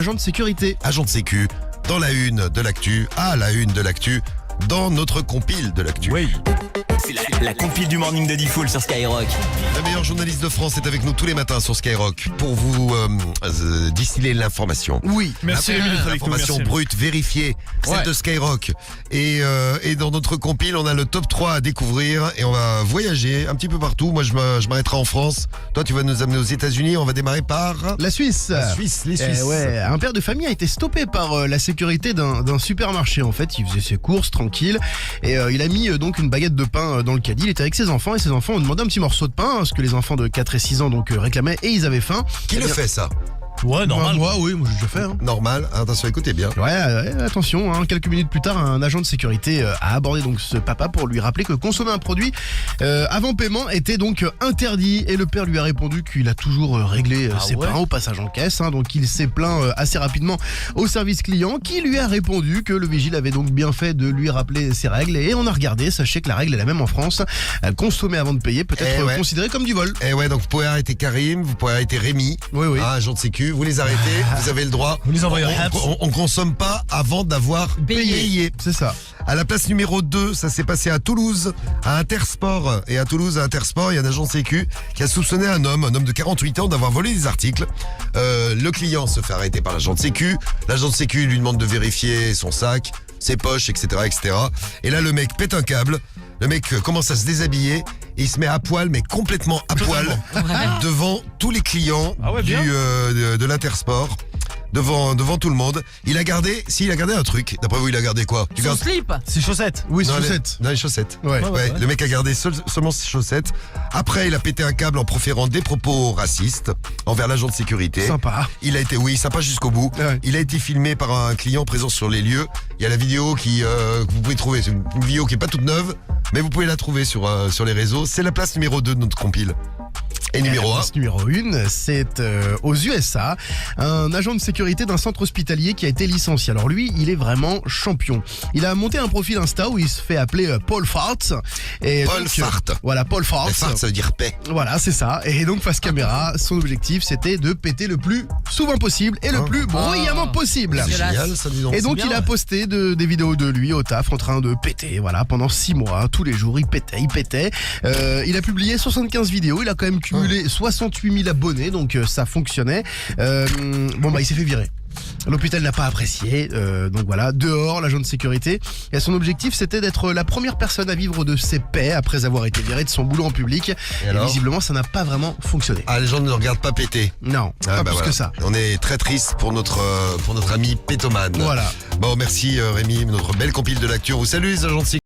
Agent de sécurité. Agent de sécu, dans la une de l'actu, à la une de l'actu, dans notre compile de l'actu. Oui. C'est la compile du Morning de Diffoul sur Skyrock. La meilleure journaliste de France est avec nous tous les matins sur Skyrock pour vous distiller l'information. Oui. Merci Rémi d'être avec nous. L'information Merci. brute, vérifiée, celle Ouais. de Skyrock. Et dans notre compile, on a le top 3 à découvrir et on va voyager un petit peu partout. Moi, je m'arrêterai en France. Toi, tu vas nous amener aux États-Unis. On va démarrer par La Suisse. la Suisse, les Suisses. Ouais, un père de famille a été stoppé par la sécurité d'un supermarché. En fait, il faisait ses courses tranquille et il a mis donc une baguette de pain dans le caddie. Il était avec ses enfants et ses enfants ont demandé un petit morceau de pain, ce que les enfants de 4 et 6 ans donc réclamaient et ils avaient faim. Qui Eh le bien, fait, ça? Ouais, normal. Moi, oui, moi j'ai déjà fait. Hein. Normal. Attention, écoutez bien. Ouais, attention, hein, quelques minutes plus tard, un agent de sécurité a abordé donc ce papa pour lui rappeler que consommer un produit avant paiement était donc interdit. Et le père lui a répondu qu'il a toujours réglé ses ouais pains au passage en caisse. Hein, donc il s'est plaint assez rapidement au service client qui lui a répondu que le vigile avait donc bien fait de lui rappeler ses règles. Et on a regardé, sachez que la règle est la même en France. Consommer avant de payer peut être ouais. considéré comme du vol. Eh ouais, donc vous pouvez arrêter Karim, vous pouvez arrêter Rémi, Oui, oui. agent de sécu, vous les arrêtez, vous avez le droit. Vous les envoyez en Haps. On consomme pas avant d'avoir payé. C'est ça. À la place numéro 2, ça s'est passé à Toulouse, à Intersport. Et à Toulouse, à Intersport, il y a un agent de sécu qui a soupçonné un homme de 48 ans d'avoir volé des articles. Le client se fait arrêter par l'agent de sécu. L'agent de sécu lui demande de vérifier son sac, ses poches, etc., etc. Et là, le mec pète un câble. Le mec commence à se déshabiller et il se met à poil, mais complètement à poil, devant tous les clients Ah ouais, bien. de l'Intersport. Devant tout le monde. Il a gardé un truc. D'après vous, il a gardé quoi? Tu Son gardes slip. C'est chaussettes. Oui, dans chaussettes. les chaussettes. Ouais. Ouais, le mec a gardé seulement ses chaussettes. Après, il a pété un câble en proférant des propos racistes envers l'agent de sécurité. Sympa. Il a été, oui, sympa jusqu'au bout. Ouais. Il a été filmé par un client présent sur les lieux. Il y a la vidéo que vous pouvez trouver. C'est une vidéo qui est pas toute neuve, mais vous pouvez la trouver sur les réseaux. C'est la place numéro 2 de notre compile. Et numéro 1. Place numéro 1, c'est aux USA, un agent de sécurité d'un centre hospitalier qui a été licencié. Alors lui, il est vraiment champion. Il a monté un profil Insta où il se fait appeler Paul Farts. Et Paul donc, Fart. Voilà, Paul Farts. Mais fart, ça veut dire paix. Voilà, c'est ça. Et donc face caméra, son objectif c'était de péter le plus souvent possible et le plus bruyamment possible. C'est Dégueulasse. génial, ça, dis donc. Et donc bien, il a ouais. posté des vidéos de lui au taf en train de péter, voilà, pendant 6 mois, tous les jours il pétait. Il a publié 75 vidéos, il a quand même cumulé 68 000 abonnés, donc ça fonctionnait. Il s'est fait virer. L'hôpital n'a pas apprécié, donc voilà, dehors, l'agent de sécurité. Et son objectif, c'était d'être la première personne à vivre de ses paix après avoir été viré de son boulot en public. Et alors visiblement, ça n'a pas vraiment fonctionné. Ah, les gens ne regardent pas péter. Non, Ah, pas bah plus voilà. que ça. On est très triste pour notre ami pétomane. Voilà. Bon, merci Rémi, notre belle compile de l'actu. On vous salue les agents de sécurité.